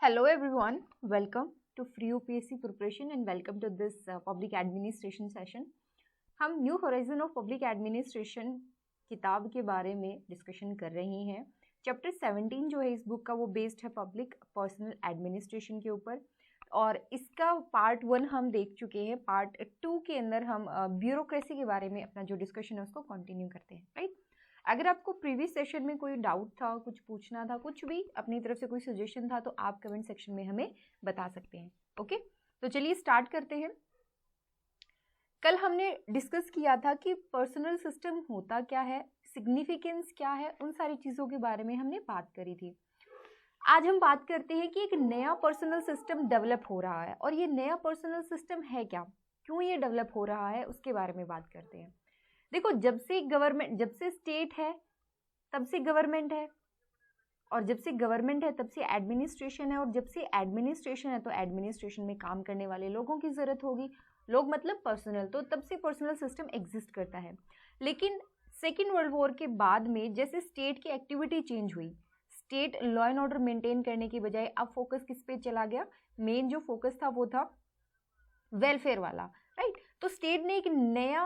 Hello everyone, welcome to Free UPSC Preparation and welcome to this Public Administration session. हम new horizon of public administration किताब के बारे में discussion कर रहे हैं। चैप्टर 17 जो है इस बुक का वो बेस्ड है पब्लिक पर्सनल एडमिनिस्ट्रेशन के ऊपर और इसका पार्ट 1 हम देख चुके हैं। पार्ट 2 के अंदर हम ब्यूरोक्रेसी के बारे में अपना जो डिस्कशन है उसको कंटिन्यू करते हैं, राइट। अगर आपको प्रीवियस सेशन में कोई डाउट था, कुछ पूछना था, कुछ भी अपनी तरफ से कोई सजेशन था तो आप कमेंट सेक्शन में हमें बता सकते हैं। ओके, तो चलिए स्टार्ट करते हैं। कल हमने डिस्कस किया था कि पर्सनल सिस्टम होता क्या है, सिग्निफिकेंस क्या है, उन सारी चीज़ों के बारे में हमने बात करी थी। आज हम बात करते हैं कि एक नया पर्सनल सिस्टम डेवलप हो रहा है और ये नया पर्सनल सिस्टम है क्या, क्यों ये डेवलप हो रहा है, उसके बारे में बात करते हैं। देखो, जब से स्टेट है तब से गवर्नमेंट है, और जब से गवर्नमेंट है तब से एडमिनिस्ट्रेशन है, और जब से एडमिनिस्ट्रेशन है तो एडमिनिस्ट्रेशन में काम करने वाले लोगों की जरूरत होगी। लोग मतलब पर्सनल, तो तब से पर्सनल सिस्टम एग्जिस्ट करता है। लेकिन सेकेंड वर्ल्ड वॉर के बाद में जैसे स्टेट की एक्टिविटी चेंज हुई, state law and order maintain करने की बजाय अब फोकस किस पे चला गया, मेन जो फोकस था वो था वेलफेयर वाला, राइट। तो स्टेट ने एक नया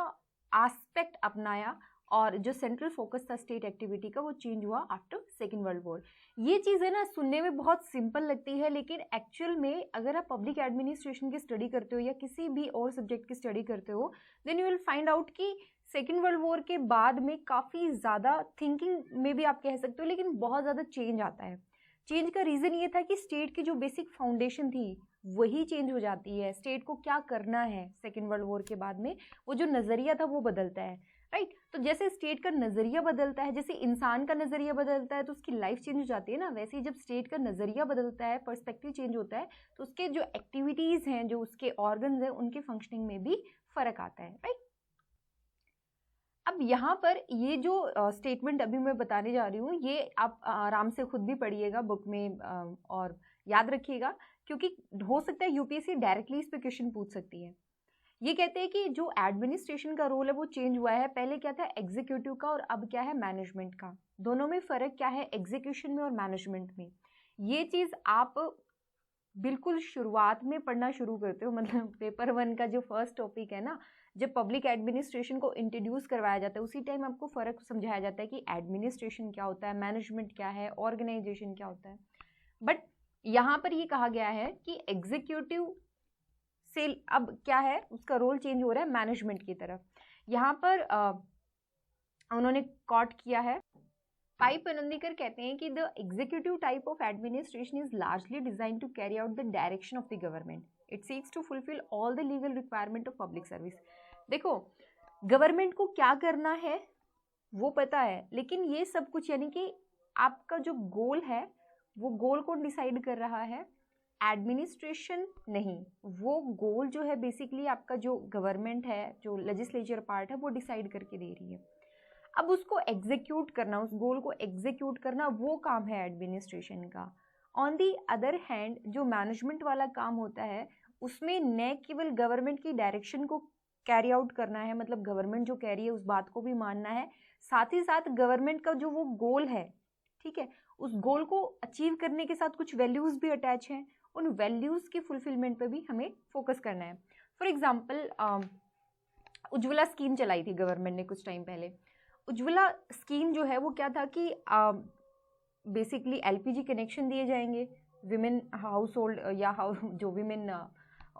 एस्पेक्ट अपनाया और जो सेंट्रल फोकस था स्टेट एक्टिविटी का वो चेंज हुआ आफ्टर सेकेंड वर्ल्ड वॉर। ये चीज़ें ना सुनने में बहुत सिंपल लगती है, लेकिन एक्चुअल में अगर आप पब्लिक एडमिनिस्ट्रेशन की स्टडी करते हो या किसी भी और सब्जेक्ट की स्टडी करते हो then you will find out कि सेकेंड वर्ल्ड वॉर के बाद में काफ़ी ज़्यादा थिंकिंग में भी आप कह सकते हो, लेकिन बहुत ज़्यादा चेंज आता है। चेंज का रीज़न ये था कि स्टेट की जो बेसिक फाउंडेशन थी वही चेंज हो जाती है। स्टेट को क्या करना है सेकेंड वर्ल्ड वॉर के बाद में, वो जो नज़रिया था वो बदलता है, राइट। तो जैसे स्टेट का नज़रिया बदलता है, जैसे इंसान का नज़रिया बदलता है तो उसकी लाइफ चेंज हो जाती है ना, वैसे ही जब स्टेट का नज़रिया बदलता है, पर्सपेक्टिव चेंज होता है तो उसके जो एक्टिविटीज़ हैं, जो उसके ऑर्गन्स हैं, उनकी फंक्शनिंग में भी फ़र्क आता है, राइट। अब यहाँ पर ये जो स्टेटमेंट अभी मैं बताने जा रही हूँ ये आप आराम से खुद भी पढ़िएगा बुक में और याद रखिएगा, क्योंकि हो सकता है यूपीएससी डायरेक्टली इस पे क्वेश्चन पूछ सकती है। ये कहते हैं कि जो एडमिनिस्ट्रेशन का रोल है वो चेंज हुआ है। पहले क्या था एग्जीक्यूटिव का और अब क्या है मैनेजमेंट का। दोनों में फ़र्क क्या है, एग्जीक्यूशन में और मैनेजमेंट में। ये चीज़ आप बिल्कुल शुरुआत में पढ़ना शुरू करते हो, मतलब पेपर 1 का जो फर्स्ट टॉपिक है ना, जब पब्लिक एडमिनिस्ट्रेशन को इंट्रोड्यूस करवाया जाता है उसी टाइम आपको फ़र्क समझाया जाता है कि एडमिनिस्ट्रेशन क्या होता है, मैनेजमेंट क्या है, ऑर्गेनाइजेशन क्या होता है। बट यहाँ पर ये कहा गया है कि एग्जीक्यूटिव से अब क्या है, उसका रोल चेंज हो रहा है मैनेजमेंट की तरफ। यहाँ पर उन्होंने कॉट किया है, पाई पनंदीकर कहते हैं कि the executive type of administration is largely design to carry out the direction of the government. It seeks to fulfil all the legal requirement of public service. देखो, गवर्नमेंट को क्या करना है वो पता है, लेकिन ये सब कुछ यानी कि आपका जो गोल है वो गोल कौन डिसाइड कर रहा है, एडमिनिस्ट्रेशन नहीं। वो गोल जो है बेसिकली आपका जो गवर्नमेंट है, जो लेजिस्लेचर पार्ट है वो डिसाइड करके दे रही है। अब उसको एग्जीक्यूट करना, उस गोल को एग्जीक्यूट करना वो काम है एडमिनिस्ट्रेशन का। ऑन दी अदर हैंड जो मैनेजमेंट वाला काम होता है उसमें न केवल गवर्नमेंट की डायरेक्शन को कैरी आउट करना है, मतलब गवर्नमेंट जो कह रही है उस बात को भी मानना है, साथ ही साथ गवर्नमेंट का जो वो गोल है, ठीक है, उस गोल को अचीव करने के साथ कुछ वैल्यूज़ भी अटैच हैं, उन वैल्यूज़ की फुलफिलमेंट पे भी हमें फोकस करना है। फॉर एग्जाम्पल उज्ज्वला स्कीम चलाई थी गवर्नमेंट ने कुछ टाइम पहले। उज्ज्वला स्कीम जो है वो क्या था कि बेसिकली एलपीजी कनेक्शन दिए जाएंगे विमेन हाउस होल्ड या जो विमेन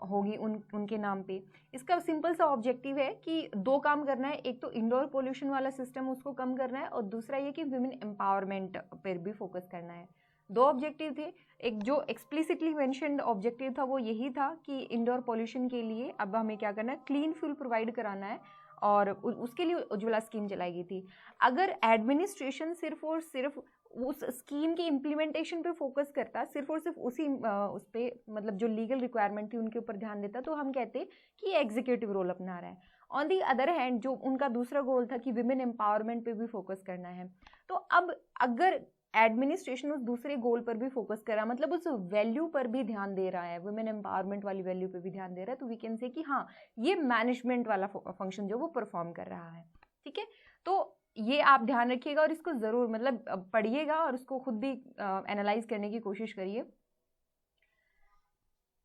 होगी उनके नाम पे। इसका सिंपल सा ऑब्जेक्टिव है कि दो काम करना है, एक तो इंडोर पोल्यूशन वाला सिस्टम उसको कम करना है और दूसरा ये कि विमेन एम्पावरमेंट पर भी फोकस करना है। दो ऑब्जेक्टिव थे। एक जो एक्सप्लिसिटली मेंशन्ड ऑब्जेक्टिव था वो यही था कि इंडोर पोल्यूशन के लिए अब हमें क्या करना है, क्लीन फ्यूल प्रोवाइड कराना है, और उसके लिए उज्ज्वला स्कीम चलाई गई थी। अगर एडमिनिस्ट्रेशन सिर्फ और सिर्फ उस स्कीम की इम्प्लीमेंटेशन पे फोकस करता, सिर्फ और सिर्फ उसी उस पे मतलब जो लीगल रिक्वायरमेंट थी उनके ऊपर ध्यान देता, तो हम कहते कि एग्जीक्यूटिव रोल अपना रहा है। ऑन दी अदर हैंड जो उनका दूसरा गोल था कि विमेन एम्पावरमेंट पे भी फोकस करना है, तो अब अगर एडमिनिस्ट्रेशन उस दूसरे गोल पर भी फोकस कर रहा है, मतलब उस वैल्यू पर भी ध्यान दे रहा है, वुमेन एम्पावरमेंट वाली वैल्यू पर भी ध्यान दे रहा है, तो वी कैन से कि हाँ ये मैनेजमेंट वाला फंक्शन जो वो परफॉर्म कर रहा है, ठीक है। तो ये आप ध्यान रखिएगा और इसको ज़रूर मतलब पढ़िएगा और उसको खुद भी एनालाइज करने की कोशिश करिए।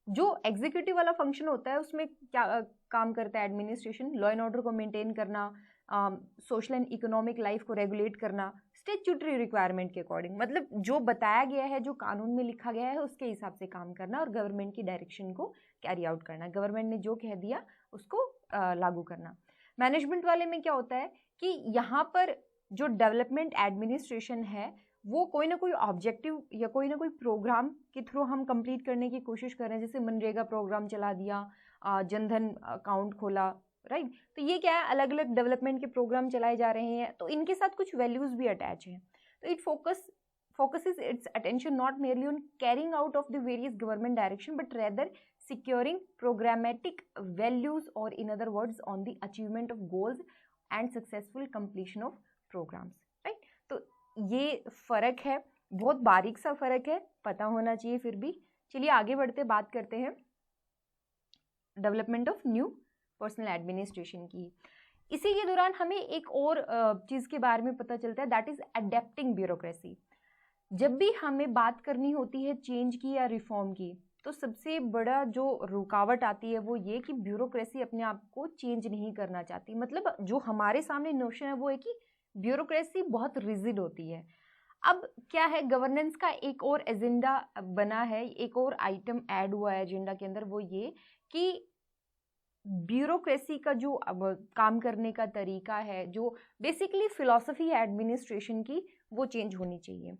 जो एग्जीक्यूटिव वाला फंक्शन होता है उसमें क्या काम करता है एडमिनिस्ट्रेशन, लॉ एंड ऑर्डर को मेंटेन करना, सोशल एंड इकोनॉमिक लाइफ को रेगुलेट करना स्टेच्यूटरी रिक्वायरमेंट के अकॉर्डिंग, मतलब जो बताया गया है, जो कानून में लिखा गया है उसके हिसाब से काम करना और गवर्नमेंट की डायरेक्शन को कैरी आउट करना, गवर्नमेंट ने जो कह दिया उसको लागू करना। मैनेजमेंट वाले में क्या होता है कि यहाँ पर जो डेवलपमेंट एडमिनिस्ट्रेशन है वो कोई ना कोई ऑब्जेक्टिव या कोई ना कोई प्रोग्राम के थ्रू हम कंप्लीट करने की कोशिश कर रहे हैं, जैसे मनरेगा प्रोग्राम चला दिया, जनधन अकाउंट खोला, राइट। तो ये क्या है, अलग अलग डेवलपमेंट के प्रोग्राम चलाए जा रहे हैं, तो इनके साथ कुछ वैल्यूज भी अटैच हैं। तो it focuses its attention not merely on carrying out of the various government direction but rather securing programmatic values, or in other words on the achievement of goals and successful completion of programs, right। तो ये फर्क है, बहुत बारीक सा फर्क है, पता होना चाहिए फिर भी। चलिए आगे बढ़ते बात करते हैं development of new personal administration की। इसी के दौरान हमें एक और चीज़ के बारे में पता चलता है, दैट इज अडेप्टिंग ब्यूरोक्रेसी। जब भी हमें बात करनी होती है चेंज की या रिफॉर्म की, तो सबसे बड़ा जो रुकावट आती है वो ये कि ब्यूरोक्रेसी अपने आप को चेंज नहीं करना चाहती। मतलब जो हमारे सामने नोशन है वो है कि ब्यूरोक्रेसी बहुत रिजिड होती है। अब क्या है, गवर्नेंस का एक और एजेंडा बना है, एक और आइटम ऐड हुआ है एजेंडा के अंदर, वो ये कि ब्यूरोक्रेसी का जो अब काम करने का तरीका है, जो बेसिकली फिलॉसफी है एडमिनिस्ट्रेशन की, वो चेंज होनी चाहिए।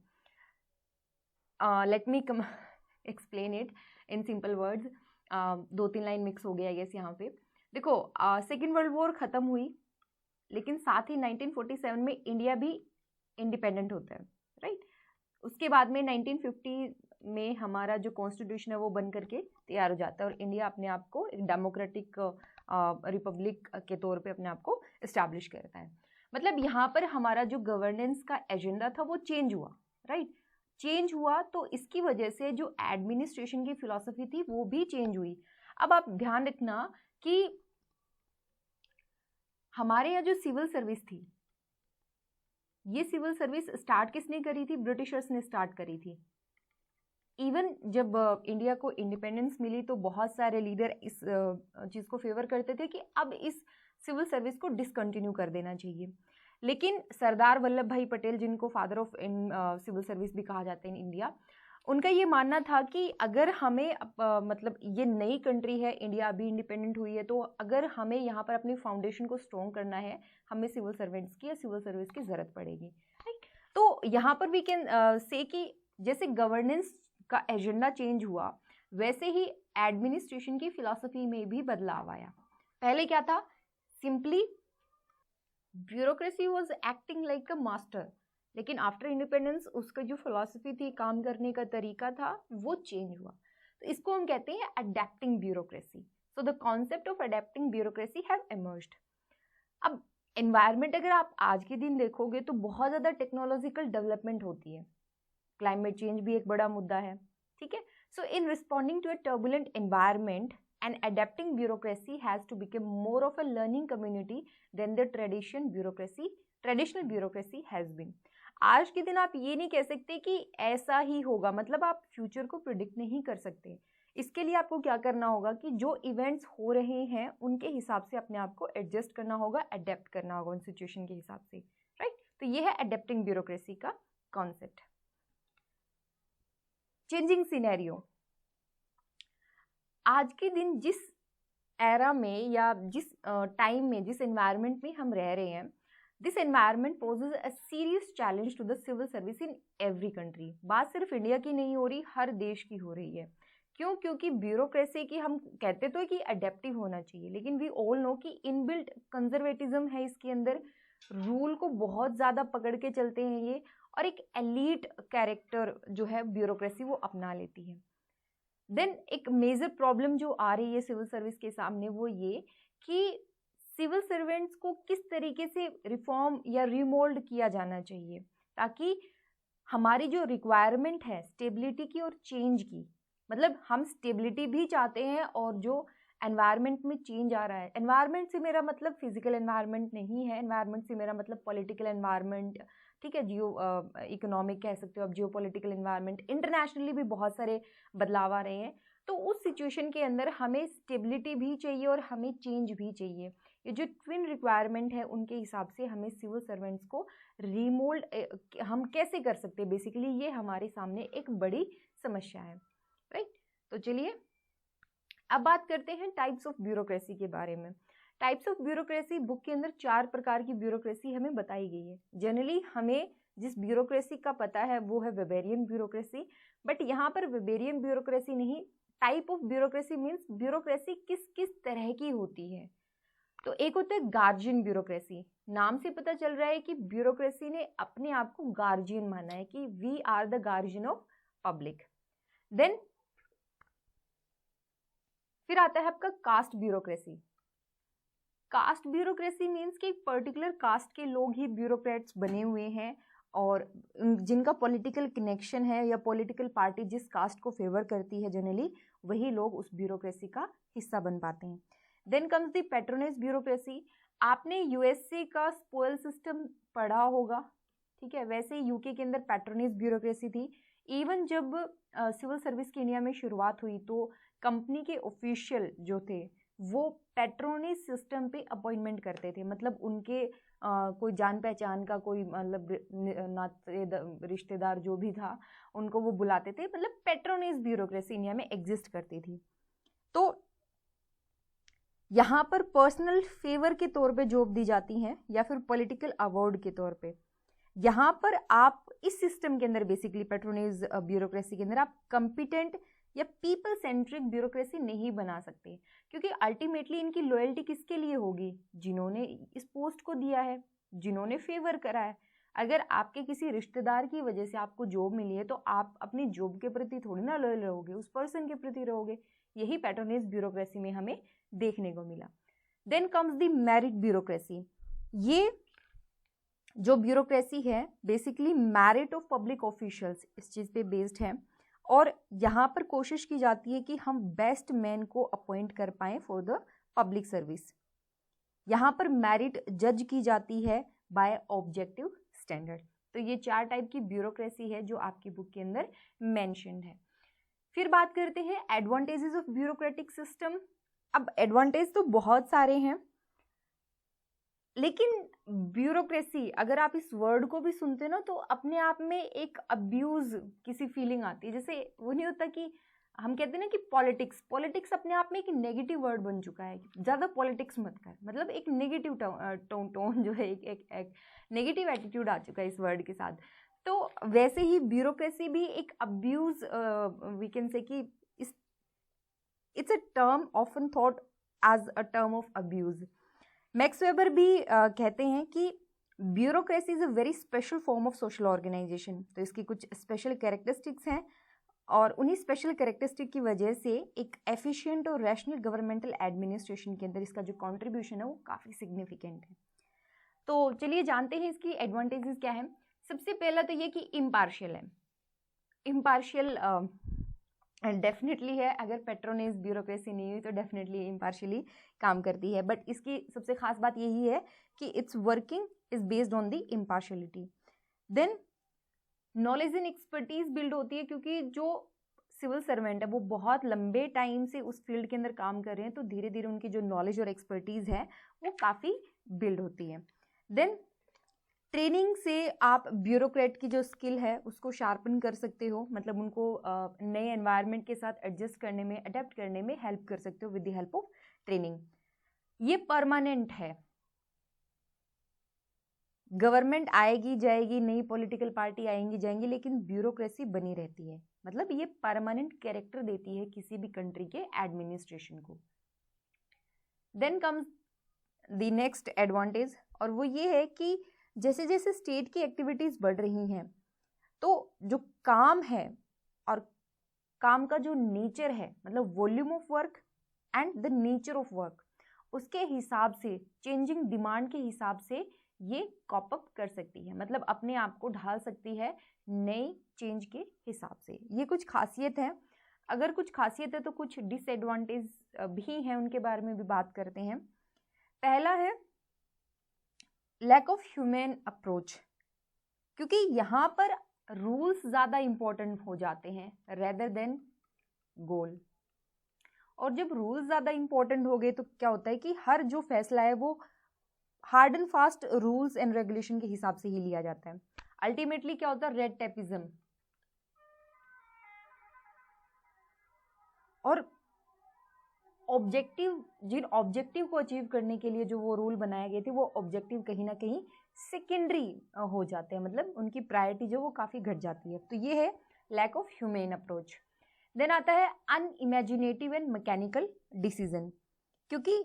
Let me explain it in simple words. 2-3 line mix हो गया गेस यहाँ पे। देखो, सेकेंड वर्ल्ड वॉर ख़त्म हुई, लेकिन साथ ही 1947 में इंडिया भी इंडिपेंडेंट होता है, राइट। उसके बाद में 1950 में हमारा जो कॉन्स्टिट्यूशन है वो बन करके तैयार हो जाता है और इंडिया अपने आप को एक डेमोक्रेटिक रिपब्लिक के तौर पे अपने आप को इस्टेब्लिश करता है। मतलब यहाँ पर हमारा जो गवर्नेंस का एजेंडा था वो चेंज हुआ, राइट। चेंज हुआ तो इसकी वजह से जो एडमिनिस्ट्रेशन की फिलॉसफी थी वो भी चेंज हुई। अब आप ध्यान रखना कि हमारे यहाँ जो सिविल सर्विस थी, ये सिविल सर्विस स्टार्ट किसने करी थी? ब्रिटिशर्स ने स्टार्ट करी थी। इवन जब इंडिया को इंडिपेंडेंस मिली तो बहुत सारे लीडर इस चीज़ को फेवर करते थे कि अब इस सिविल सर्विस को डिसकंटिन्यू कर देना चाहिए, लेकिन सरदार वल्लभ भाई पटेल, जिनको फादर ऑफ सिविल सर्विस भी कहा जाता है इन इंडिया, उनका ये मानना था कि अगर हमें मतलब ये नई कंट्री है, इंडिया अभी इंडिपेंडेंट हुई है, तो अगर हमें यहाँ पर अपनी फाउंडेशन को स्ट्रॉन्ग करना है, हमें सिविल सर्वेंट्स की या सिविल सर्विस की ज़रूरत पड़ेगी, राइट। तो यहाँ पर वी कैन से कि जैसे गवर्नेंस का एजेंडा चेंज हुआ, वैसे ही एडमिनिस्ट्रेशन की फिलॉसफी में भी बदलाव आया। पहले क्या था, simply bureaucracy was acting like a master, लेकिन आफ्टर इंडिपेंडेंस उसका जो फिलॉसफी थी, काम करने का तरीका था, वो चेंज हुआ। तो इसको हम कहते हैं adapting bureaucracy. So the concept of adapting bureaucracy have emerged. अब एनवायरनमेंट अगर आप आज के दिन देखोगे तो बहुत ज़्यादा टेक्नोलॉजिकल डेवलपमेंट होती है, क्लाइमेट चेंज भी एक बड़ा मुद्दा है, ठीक है। So in responding to a turbulent environment and adapting bureaucracy has to become more of a learning community than the traditional bureaucracy has been। आज के दिन आप ये नहीं कह सकते कि ऐसा ही होगा, मतलब आप फ्यूचर को प्रिडिक्ट नहीं कर सकते। इसके लिए आपको क्या करना होगा कि जो इवेंट्स हो रहे हैं उनके हिसाब से अपने आप को एडजस्ट करना होगा, अडेप्ट करना होगा उन सिचुएशन के हिसाब से, राइट। तो ये है अडेप्टिंग ब्यूरोक्रेसी का कॉन्सेप्ट। चेंजिंग सिनेरियो, आज के दिन जिस एरा में या जिस टाइम में, जिस एनवायरनमेंट में हम रह रहे हैं, this environment poses a serious challenge to the civil service in every country. बात सिर्फ इंडिया की नहीं हो रही, हर देश की हो रही है। क्यों? क्योंकि ब्यूरोक्रेसी की, हम कहते तो है कि अडेप्टिव होना चाहिए, लेकिन वी ऑल नो कि इनबिल्ट कंजर्वेटिज्म है इसके अंदर, रूल को बहुत ज़्यादा पकड़ के चलते हैं ये, और एक एलीट कैरेक्टर जो है ब्यूरोक्रेसी वो अपना लेती है। देन एक मेजर प्रॉब्लम जो आ रही है सिविल सर्विस के सामने वो ये कि सिविल सर्वेंट्स को किस तरीके से रिफॉर्म या रिमोल्ड किया जाना चाहिए ताकि हमारी जो रिक्वायरमेंट है स्टेबिलिटी की और चेंज की, मतलब हम स्टेबिलिटी भी चाहते हैं और जो एनवायरनमेंट में चेंज आ रहा है, एनवायरनमेंट से मेरा मतलब फिजिकल एनवायरनमेंट नहीं है, एनवायरनमेंट से मेरा मतलब पॉलिटिकल एनवायरनमेंट, ठीक है, जियो इकोनॉमिक कह सकते हो आप, जियो पॉलिटिकल एनवायरनमेंट, इंटरनेशनली भी बहुत सारे बदलाव आ रहे हैं। तो उस सिचुएशन के अंदर हमें स्टेबिलिटी भी चाहिए और हमें चेंज भी चाहिए। ये जो ट्विन रिक्वायरमेंट है उनके हिसाब से हमें सिविल सर्वेंट्स को रिमोल्ड हम कैसे कर सकते हैं, बेसिकली ये हमारे सामने एक बड़ी समस्या है, राइट। तो चलिए अब बात करते हैं टाइप्स ऑफ ब्यूरोक्रेसी के बारे में। टाइप्स ऑफ ब्यूरोक्रेसी बुक के अंदर 4 प्रकार की ब्यूरोक्रेसी हमें बताई गई है। जनरली हमें जिस ब्यूरोक्रेसी का पता है वो है वेबेरियन ब्यूरोक्रेसी, बट यहाँ पर वेबेरियन ब्यूरोक्रेसी नहीं, type of bureaucracy means bureaucracy किस किस तरह की होती है। तो एक होता है गार्जियन ब्यूरोक्रेसी, नाम से पता चल रहा है कि ब्यूरोक्रेसी ने अपने आप को गार्जियन माना है कि we are the guardian of public. Then फिर आता है आपका caste bureaucracy. Caste bureaucracy means कि पर्टिकुलर कास्ट के लोग ही ब्यूरोक्रेट्स बने हुए हैं और जिनका पॉलिटिकल कनेक्शन है या पॉलिटिकल पार्टी जिस कास्ट को फेवर करती है जनरली वही लोग उस ब्यूरोक्रेसी का हिस्सा बन पाते हैं। Then comes the patronage bureaucracy. आपने यूएसए का स्पोइल सिस्टम पढ़ा होगा, ठीक है, वैसे यूके के अंदर पैट्रोनेज ब्यूरोक्रेसी थी। इवन जब सिविल सर्विस की इंडिया में शुरुआत हुई तो कंपनी के ऑफिशियल जो थे वो पैट्रोनेज सिस्टम पे अपॉइंटमेंट करते थे, मतलब उनके कोई जान पहचान का कोई मतलब नाते रिश्तेदार जो भी था उनको वो बुलाते थे, मतलब पैट्रोनेज ब्यूरोक्रेसी इंडिया में एग्जिस्ट करती थी। तो यहाँ पर पर्सनल फेवर के तौर पे जॉब दी जाती हैं या फिर पॉलिटिकल अवार्ड के तौर पे। यहाँ पर आप इस सिस्टम के अंदर बेसिकली पैट्रोनेज ब्यूरोक्रेसी के अंदर आप कॉम्पिटेंट या पीपल सेंट्रिक ब्यूरोक्रेसी नहीं बना सकते, क्योंकि अल्टीमेटली इनकी लॉयल्टी किसके लिए होगी, जिन्होंने इस पोस्ट को दिया है, जिन्होंने फेवर करा है। अगर आपके किसी रिश्तेदार की वजह से आपको जॉब मिली है तो आप अपनी जॉब के प्रति थोड़ी ना लॉयल रहोगे, उस पर्सन के प्रति रहोगे। यही पैट्रोनेज ब्यूरोक्रेसी में हमें देखने को मिला। Then comes the merit bureaucracy. ये जो ब्यूरोक्रेसी है basically merit of public officials इस चीज़ पे बेस्ड है और यहाँ पर कोशिश की जाती है कि हम बेस्ट मैन को अपॉइंट कर पाएं फॉर द पब्लिक सर्विस। यहाँ पर मेरिट जज की जाती है बाय ऑब्जेक्टिव स्टैंडर्ड। तो ये 4 टाइप की ब्यूरोक्रेसी है जो आपकी बुक के अंदर मेंशन्ड है। फिर बात करते हैं एडवांटेजेस ऑफ ब्यूरोक्रेटिक सिस्टम। अब एडवांटेज तो बहुत सारे हैं, लेकिन ब्यूरोक्रेसी अगर आप इस वर्ड को भी सुनते ना तो अपने आप में एक अब्यूज किसी फीलिंग आती है। जैसे वो नहीं होता कि हम कहते हैं ना कि पॉलिटिक्स अपने आप में एक नेगेटिव वर्ड बन चुका है, ज़्यादा पॉलिटिक्स मत कर, मतलब एक नेगेटिव टोन जो है एक नेगेटिव एटीट्यूड आ चुका है इस वर्ड के साथ। तो वैसे ही ब्यूरोक्रेसी भी एक अब्यूज वी कैन से कि it's a term often thought as a term of abuse. Max Weber भी कहते हैं कि bureaucracy is a very special form of social organisation. तो इसकी कुछ स्पेशल कैरेक्टरिस्टिक्स हैं और उन्हीं स्पेशल कैरेक्टरिस्टिक की वजह से एक एफिशिएंट और रैशनल गवर्नमेंटल एडमिनिस्ट्रेशन के अंदर इसका जो कंट्रीब्यूशन है वो काफ़ी सिग्निफिकेंट है। तो चलिए जानते हैं इसकी एडवांटेजेस क्या है। सबसे पहला तो ये कि इम्पार्शियल है। इम्पार्शियल डेफिनेटली है, अगर पैट्रोनेज ब्यूरोक्रेसी नहीं हुई तो डेफिनेटली इम्पार्शियली काम करती है, बट इसकी सबसे खास बात यही है कि its working is based on the impartiality. Then knowledge and expertise build होती है, क्योंकि जो सिविल सर्वेंट है वो बहुत लंबे टाइम से उस फील्ड के अंदर काम कर रहे हैं, तो धीरे धीरे उनकी जो नॉलेज और एक्सपर्टीज है वो काफ़ी बिल्ड होती है। देन ट्रेनिंग से आप ब्यूरोक्रेट की जो स्किल है उसको शार्पन कर सकते हो, मतलब उनको नए एनवायरनमेंट के साथ एडजस्ट करने में, अडेप्ट करने में हेल्प कर सकते हो with the help of training. ये परमानेंट है, गवर्नमेंट आएगी जाएगी, नई पॉलिटिकल पार्टी आएंगी जाएंगी, लेकिन ब्यूरोक्रेसी बनी रहती है, मतलब ये परमानेंट कैरेक्टर देती है किसी भी कंट्री के एडमिनिस्ट्रेशन को। Then comes the next advantage, और वो ये है कि जैसे जैसे स्टेट की एक्टिविटीज़ बढ़ रही हैं तो जो काम है और काम का जो नेचर है, मतलब volume of work and the nature of work, उसके हिसाब से, चेंजिंग डिमांड के हिसाब से ये कॉप अप कर सकती है, मतलब अपने आप को ढाल सकती है नई चेंज के हिसाब से। ये कुछ खासियत है। अगर कुछ खासियत है तो कुछ डिसएडवांटेज भी हैं, उनके बारे में भी बात करते हैं। पहला है लैक ऑफ ह्यूमन अप्रोच, क्योंकि यहाँ पर रूल्स ज़्यादा इम्पोर्टेंट हो जाते हैं रेदर देन गोल। और जब रूल्स ज़्यादा इंपॉर्टेंट हो गए तो क्या होता है कि हर जो फैसला है वो hard and fast rules and regulation के हिसाब से ही लिया जाता है। अल्टीमेटली क्या होता है, रेड टेपिज्म। और ऑब्जेक्टिव, जिन ऑब्जेक्टिव को अचीव करने के लिए जो वो रूल बनाए गए थे वो ऑब्जेक्टिव कहीं ना कहीं सेकेंडरी हो जाते हैं, मतलब उनकी प्रायोरिटी जो वो काफ़ी घट जाती है। तो ये है lack of human approach. Then आता है अनइमेजिनेटिव एंड मैकेनिकल डिसीजन, क्योंकि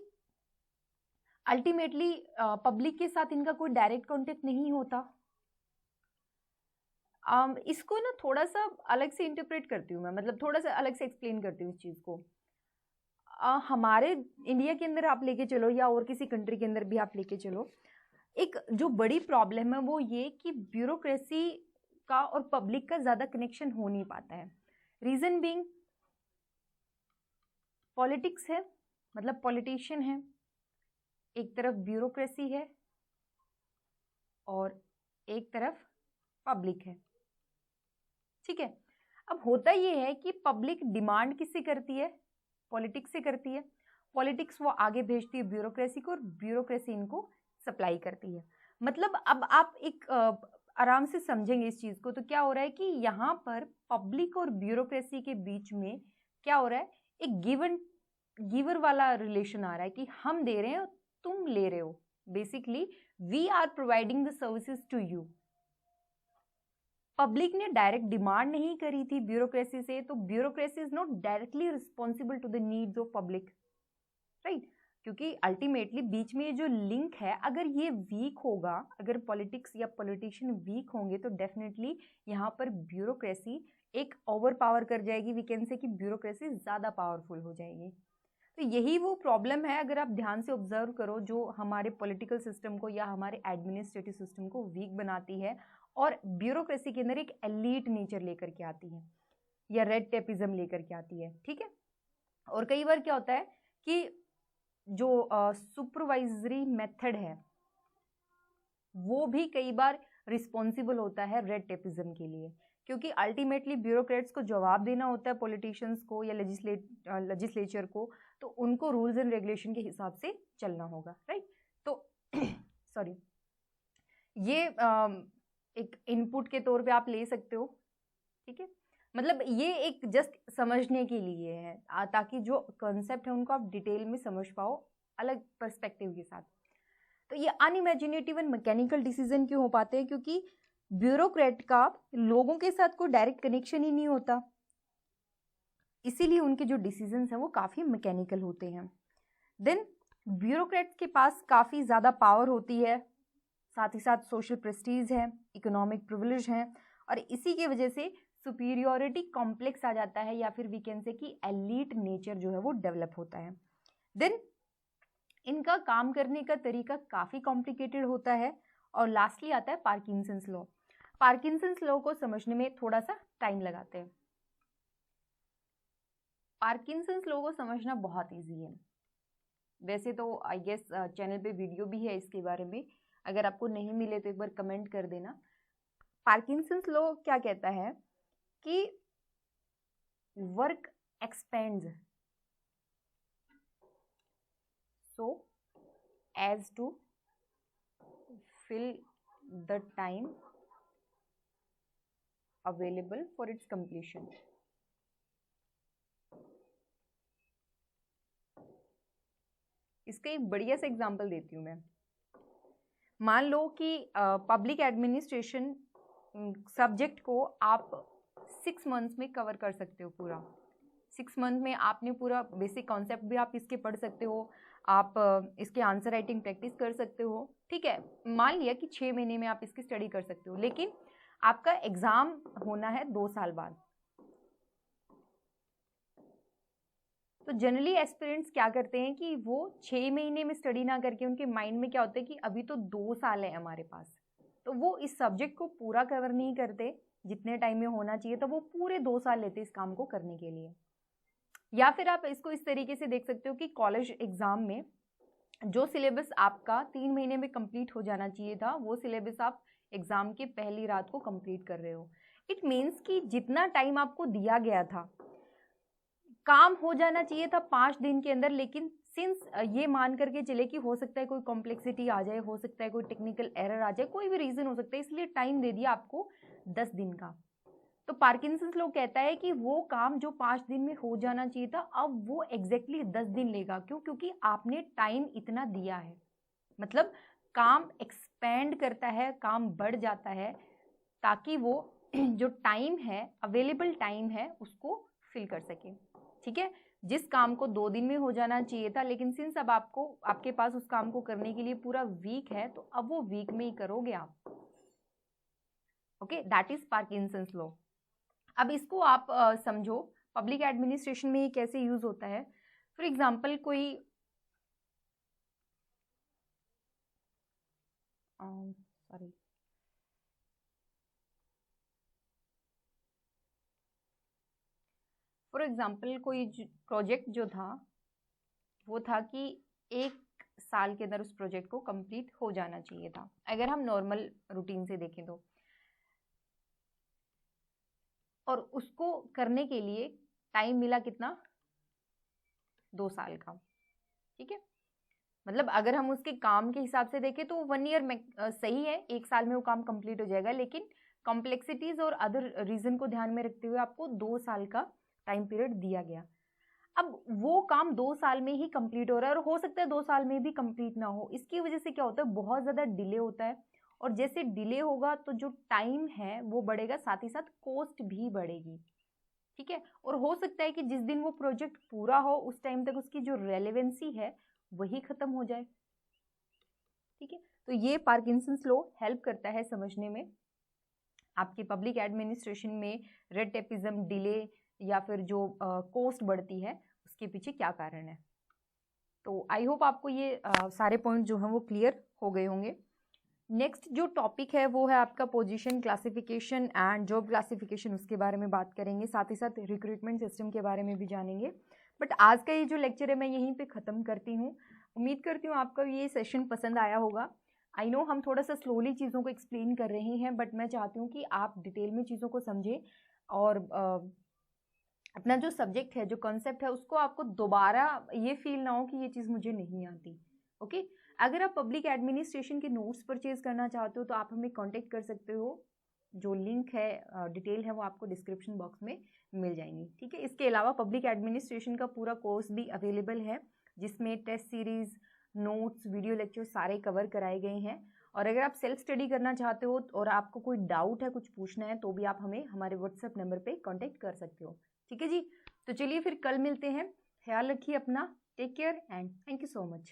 अल्टीमेटली पब्लिक के साथ इनका कोई डायरेक्ट कॉन्टेक्ट नहीं होता। इसको ना थोड़ा सा अलग से इंटरप्रेट करती हूँ मैं, मतलब थोड़ा सा अलग से एक्सप्लेन करती हूँ इस चीज़ को। हमारे इंडिया के अंदर आप लेके चलो या और किसी कंट्री के अंदर भी आप लेके चलो, एक जो बड़ी प्रॉब्लम है वो ये कि ब्यूरोक्रेसी का और पब्लिक का ज़्यादा कनेक्शन हो नहीं पाता है। रीज़न बीइंग पॉलिटिक्स है, मतलब पॉलिटिशियन है, एक तरफ ब्यूरोक्रेसी है और एक तरफ पब्लिक है, ठीक है। अब होता ये है कि पब्लिक डिमांड किससे करती है, पॉलिटिक्स से करती है। पॉलिटिक्स वो आगे भेजती है ब्यूरोक्रेसी को और ब्यूरोक्रेसी इनको सप्लाई करती है। मतलब अब आप एक आराम से समझेंगे इस चीज़ को, तो क्या हो रहा है कि यहाँ पर पब्लिक और ब्यूरोक्रेसी के बीच में क्या हो रहा है, एक गिवर वाला रिलेशन आ रहा है कि हम दे रहे हैं और तुम ले रहे हो। Basically we are providing the services to you. Public ने डायरेक्ट डिमांड नहीं करी थी ब्यूरोक्रेसी से, तो bureaucracy is not directly responsible to the needs of public, right. क्योंकि अल्टीमेटली बीच में जो लिंक है अगर ये वीक होगा, अगर पॉलिटिक्स या पॉलिटिशियन वीक होंगे तो डेफिनेटली यहाँ पर ब्यूरोक्रेसी एक ओवर पावर कर जाएगी। वी कैन से कि ब्यूरोक्रेसी ज़्यादा पावरफुल हो जाएगी। तो यही वो प्रॉब्लम है, अगर आप ध्यान से ऑब्जर्व करो, जो हमारे पॉलिटिकल सिस्टम को या हमारे एडमिनिस्ट्रेटिव सिस्टम को वीक बनाती है और ब्यूरोक्रेसी के अंदर एक एलीट नेचर लेकर के आती है या रेड टेपिज्म लेकर के आती है, ठीक है। और कई बार क्या होता है कि जो सुपरवाइजरी मेथड है वो भी कई बार रिस्पॉन्सिबल होता है रेड टेपिज्म के लिए, क्योंकि अल्टीमेटली ब्यूरोक्रेट्स को जवाब देना होता है पॉलिटिशियंस को या लेजिस्लेचर को, तो उनको रूल्स एंड रेगुलेशन के हिसाब से चलना होगा, राइट। तो सॉरी, ये एक इनपुट के तौर पे आप ले सकते हो, ठीक है। मतलब ये एक जस्ट समझने के लिए है, ताकि जो कॉन्सेप्ट है उनको आप डिटेल में समझ पाओ अलग पर्सपेक्टिव के साथ। तो ये अनइमेजिनेटिव एंड मैकेनिकल डिसीजन क्यों हो पाते हैं, क्योंकि ब्यूरोक्रेट का लोगों के साथ कोई डायरेक्ट कनेक्शन ही नहीं होता, इसीलिए उनके जो डिसीजंस हैं वो काफ़ी मैकेनिकल होते हैं। देन ब्यूरोक्रेट्स के पास काफ़ी ज़्यादा पावर होती है, साथ ही साथ सोशल प्रेस्टीज है, इकोनॉमिक प्रिविलेज है, और इसी की वजह से सुपीरियोरिटी कॉम्प्लेक्स आ जाता है, या फिर वी कैन से कि एलीट नेचर जो है वो डेवलप होता है। देन इनका काम करने का तरीका काफ़ी कॉम्प्लिकेटेड होता है। और लास्टली आता है पार्किंसंस लॉ। पार्किंसंस लॉ को समझने में थोड़ा सा टाइम लगाते हैं। पार्किंसंस लॉ को समझना बहुत ईजी है, वैसे तो आई गेस चैनल पे वीडियो भी है इसके बारे में, अगर आपको नहीं मिले तो एक बार कमेंट कर देना। पार्किंसंस लॉ क्या कहता है कि work expends so as to fill the time available for its completion। इसका एक बढ़िया सा एग्जांपल देती हूँ मैं। मान लो कि पब्लिक एडमिनिस्ट्रेशन सब्जेक्ट को आप 6 मंथ्स में कवर कर सकते हो पूरा। 6 मंथ में आपने पूरा बेसिक कॉन्सेप्ट भी आप इसके पढ़ सकते हो, आप इसके आंसर राइटिंग प्रैक्टिस कर सकते हो, ठीक है। मान लिया कि 6 महीने में आप इसकी स्टडी कर सकते हो, लेकिन आपका एग्जाम होना है 2 साल बाद। तो जनरली एस्पिरेंट्स क्या करते हैं कि वो 6 महीने में स्टडी ना करके उनके माइंड में क्या होता है कि अभी तो 2 साल है हमारे पास, तो वो इस सब्जेक्ट को पूरा कवर नहीं करते जितने टाइम में होना चाहिए, तो वो पूरे 2 साल लेते इस काम को करने के लिए। या फिर आप इसको इस तरीके से देख सकते हो कि कॉलेज एग्जाम में जो सिलेबस आपका 3 महीने में कंप्लीट हो जाना चाहिए था, वो सिलेबस आप एग्जाम के पहली रात को कंप्लीट कर रहे हो। इट मीन्स कि जितना टाइम आपको दिया गया था काम हो जाना चाहिए था 5 दिन के अंदर, लेकिन सिंस ये मान करके चले कि हो सकता है कोई कॉम्प्लेक्सिटी आ जाए, हो सकता है कोई टेक्निकल एरर आ जाए, कोई भी रीजन हो सकता है, इसलिए टाइम दे दिया आपको 10 दिन का। तो पार्किंसंस लॉ कहता है कि वो काम जो 5 दिन में हो जाना चाहिए था, अब वो एग्जैक्टली 10 दिन लेगा। क्यों? क्योंकि आपने टाइम इतना दिया है। मतलब काम एक्सपेंड करता है, काम बढ़ जाता है, ताकि वो जो टाइम है, अवेलेबल टाइम है, उसको फिल कर सके। ठीक है, जिस काम को 2 दिन में हो जाना चाहिए था, लेकिन सिंस अब आपके पास उस काम को करने के लिए पूरा वीक है, तो अब वो वीक में ही करोगे आप। Okay, that is Parkinson's law. अब इसको आप समझो पब्लिक एडमिनिस्ट्रेशन में ये कैसे यूज होता है। फॉर एग्जाम्पल कोई सॉरी फॉर एग्जाम्पल कोई प्रोजेक्ट जो था वो था कि 1 साल के अंदर उस प्रोजेक्ट को कंप्लीट हो जाना चाहिए था, अगर हम नॉर्मल रूटीन से देखें तो। और उसको करने के लिए टाइम मिला कितना? 2 साल का। ठीक है, मतलब अगर हम उसके काम के हिसाब से देखें तो 1 ईयर में सही है, 1 साल में वो काम कंप्लीट हो जाएगा, लेकिन कॉम्प्लेक्सिटीज और अदर रीजन को ध्यान में रखते हुए आपको 2 साल का टाइम पीरियड दिया गया। अब वो काम 2 साल में ही कंप्लीट हो रहा है, और हो सकता है 2 साल में भी कंप्लीट ना हो। इसकी वजह से क्या होता है, बहुत ज्यादा डिले होता है, और जैसे डिले होगा तो जो टाइम है वो बढ़ेगा, साथ ही साथ कॉस्ट भी बढ़ेगी। ठीक है, और हो सकता है कि जिस दिन वो प्रोजेक्ट पूरा हो उस टाइम तक उसकी जो रेलेवेंसी है वही खत्म हो जाए। ठीक है, तो ये पार्किंसंस लॉ हेल्प करता है समझने में आपके पब्लिक एडमिनिस्ट्रेशन में रेड टेपिज्म, डिले या फिर जो कॉस्ट बढ़ती है उसके पीछे क्या कारण है। तो आई होप आपको ये सारे पॉइंट जो हैं वो क्लियर हो गए होंगे। नेक्स्ट जो टॉपिक है वो है आपका position classification and job classification, उसके बारे में बात करेंगे, साथ ही साथ रिक्रूटमेंट सिस्टम के बारे में भी जानेंगे। बट आज का ये जो लेक्चर है मैं यहीं पे ख़त्म करती हूँ। उम्मीद करती हूँ आपका ये सेशन पसंद आया होगा। आई नो हम थोड़ा सा स्लोली चीज़ों को एक्सप्लेन कर रहे हैं, बट मैं चाहती हूँ कि आप डिटेल में चीज़ों को समझें, और अपना जो सब्जेक्ट है, जो कॉन्सेप्ट है, उसको आपको दोबारा ये फील ना हो कि ये चीज़ मुझे नहीं आती। ओके, अगर आप पब्लिक एडमिनिस्ट्रेशन के नोट्स परचेज करना चाहते हो तो आप हमें कांटेक्ट कर सकते हो। जो लिंक है, डिटेल है, वो आपको डिस्क्रिप्शन बॉक्स में मिल जाएंगी। ठीक है, इसके अलावा पब्लिक एडमिनिस्ट्रेशन का पूरा कोर्स भी अवेलेबल है, जिसमें test series, notes, video lecture सारे कवर कराए गए हैं। और अगर आप सेल्फ स्टडी करना चाहते हो और आपको कोई डाउट है, कुछ पूछना है, तो भी आप हमें हमारे व्हाट्सएप नंबर पे कांटेक्ट कर सकते हो। ठीक है जी, तो चलिए फिर कल मिलते हैं। ख्याल रखिए अपना, take care and thank you so much.